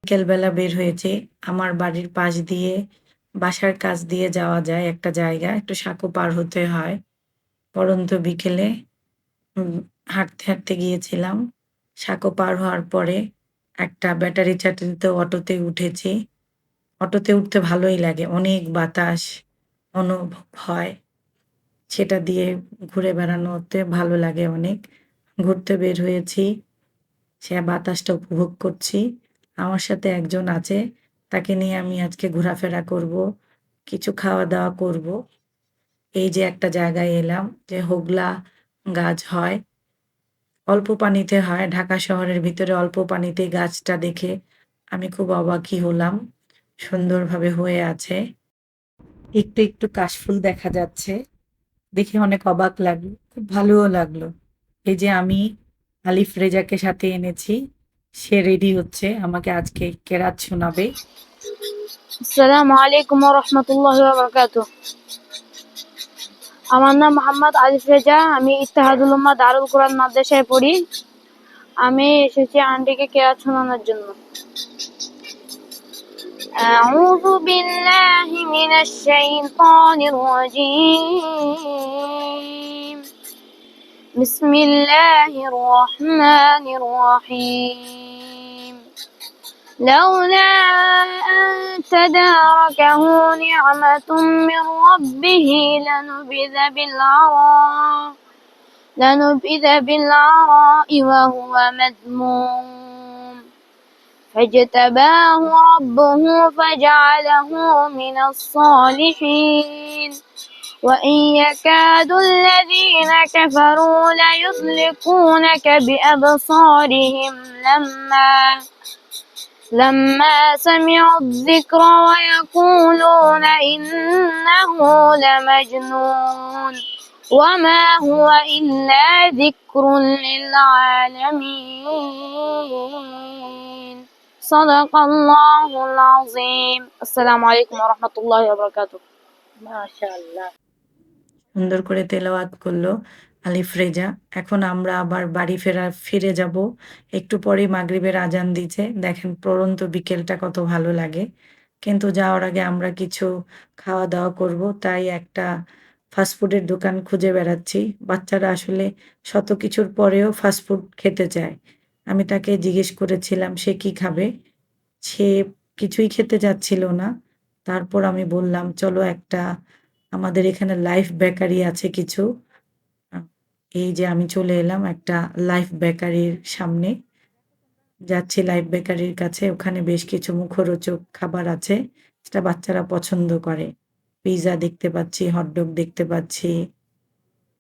বিকেলবেলা বের হয়েছি। আমার বাড়ির পাশ দিয়ে বাসার কাছ দিয়ে যাওয়া যায় একটা জায়গা। একটু সাঁকো পার হতে হয়। পড়ন্ত বিকেলে উম হাঁটতে, হাঁটতে গিয়েছিলাম। সাঁকো পার হওয়ার পরে একটা ব্যাটারি চালিত অটোতে উঠেছি। অটোতে উঠতে ভালোই লাগে। অনেক বাতাস অনুভব হয়। সেটা দিয়ে ঘুরে বেড়ানোতে ভালো লাগে অনেক। ঘুরতে বের হয়েছি। সে বাতাসটা উপভোগ করছি। আমার সাথে একজন আছে। তাকে নিয়ে আমি আজকে ঘোরাফেরা করব। কিছু খাওয়া-দাওয়া করব। এই যে একটা জায়গায় এলাম যে হোগলা গাছ হয়। অল্প পানিতে হয়। ঢাকা শহরের ভিতরে অল্প পানিতে গাছটা দেখে আমি খুব অবাকই হলাম। সুন্দরভাবে হয়ে আছে। একটু, একটু কাশফুল দেখা যাচ্ছে। দেখে অনেক অবাক লাগলো। খুব ভালোও লাগলো। এই যে আমি আলিফ রেজাকে সাথে এনেছি। সে রেডি হচ্ছে আমাকে আজকে কেরাত শোনাবে। আসসালামু আলাইকুম ওয়া রাহমাতুল্লাহি ওয়া বারাকাতুহু। আমার নাম মোহাম্মদ আলিফ রেজা। আমি ইত্তেহাদুল উম্মাহ দারুল কোরআন মাদ্রাসায় পড়ি। আমি এসেছি আন্টিকে কেরাত শোনানোর জন্য। আউযু বিল্লাহি মিনাশ শাইতানির রাজীম। বিসমিল্লাহির রহমানির রহিম। لولا أن تداركه نعمة من ربه لنبذ بالعراء وهو مذموم فاجتباه ربه فجعله من الصالحين وإن يكاد الذين كفروا ليزلقونك بأبصارهم لما سمعوا الذكر ويقولون إنه لمجنون وما هو إلا ذكر للعالمين صدق الله العظيم السلام عليكم ورحمة الله وبركاته মাশাআল্লাহ। সুন্দর করে তেলাওয়াত করলো আলিফ রেজা। এখন আমরা আবার বাড়ি ফিরে যাব। একটু পরেই মাগরিবের আজান দিছে। দেখেন পড়ন্ত বিকেলটা কত ভালো লাগে। কিন্তু যাওয়ার আগে আমরা কিছু খাওয়া-দাওয়া করব। তাই একটা ফাস্টফুডের দোকান খুঁজে বেড়াচ্ছি। বাচ্চারা আসলে শত কিছুর পরেও ফাস্টফুড খেতে চায়। আমি তাকে জিজ্ঞেস করেছিলাম সে কি খাবে? সে কিছুই খেতে চাচ্ছিল না। তারপর আমি বললাম, "চলো একটা আমাদের এখানে লাইফ বেকারি আছে কিছু।" আ এই যে আমি চলে এলাম একটা লাইফ বেকারির সামনে। যাচ্ছি লাইফ বেকারির কাছে। ওখানে বেশ কিছু মুখরোচক খাবার আছে, যেটা বাচ্চারা পছন্দ করে। পিজ্জা দেখতে পাচ্ছি, হটডগ দেখতে পাচ্ছি।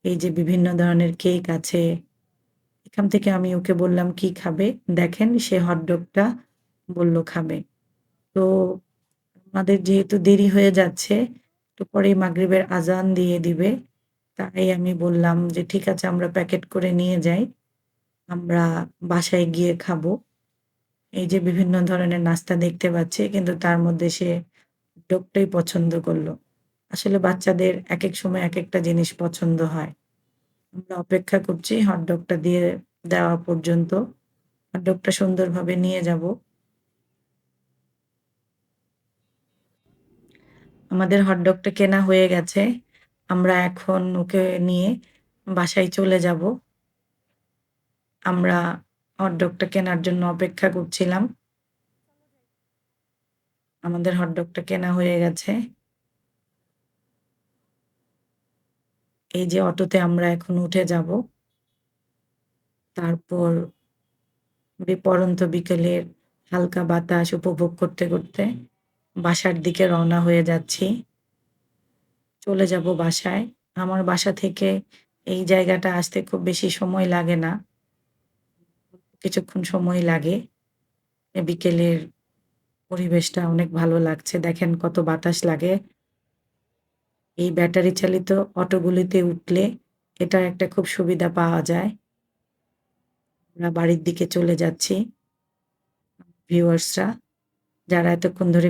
এই যে বিভিন্ন ধরনের কেক আছে। এখান থেকে আমি ওকে বললাম, "কি খাবে?" দেখেন সে হটডগটা বলল খাবে। তো আমাদের যেহেতু দেরি হয়ে যাচ্ছে, একটু পরেই মাগরিবের আজান দিয়ে দিবে। তাই আমি বললাম যে, "ঠিক আছে আমরা প্যাকেট করে নিয়ে যাই। আমরা বাসায় গিয়ে খাবো।" এই যে বিভিন্ন ধরনের নাস্তা দেখতে পাচ্ছি কিন্তু তার মধ্যে সে ডোকটাই পছন্দ করল। আসলে বাচ্চাদের একেক সময় একেকটা জিনিস পছন্দ হয়। আমরা অপেক্ষা করছি হটডগটা দিয়ে দেওয়া পর্যন্ত। হটডগটা সুন্দরভাবে নিয়ে যাবো। আমাদের হটডগটা কেনা হয়ে গেছে। আমরা এখন ওকে নিয়ে বাসায় চলে যাব। আমরা হটডগটা কেনার জন্য অপেক্ষা করছিলাম। আমাদের হটডগটা কেনা হয়ে গেছে। এই যে অটোতে আমরা এখন উঠে যাব। তারপর পড়ন্ত বিকেলের হালকা বাতাস উপভোগ করতে, করতে বাসার দিকে রওনা হয়ে যাচ্ছি। চলে যাব বাসায়। আমার বাসা থেকে এই জায়গাটা আসতে খুব বেশি সময় লাগে না। কিছুক্ষণ সময় লাগে। বিকেলের পরিবেশটা অনেক ভালো লাগছে। দেখেন কত বাতাস লাগে। এই ব্যাটারি চালিত অটোগুলিতে উঠলে এটার একটা খুব সুবিধা পাওয়া যায়। আমরা বাড়ির দিকে চলে যাচ্ছি। ভিউয়ার্সরা যারা এতক্ষণ ধরে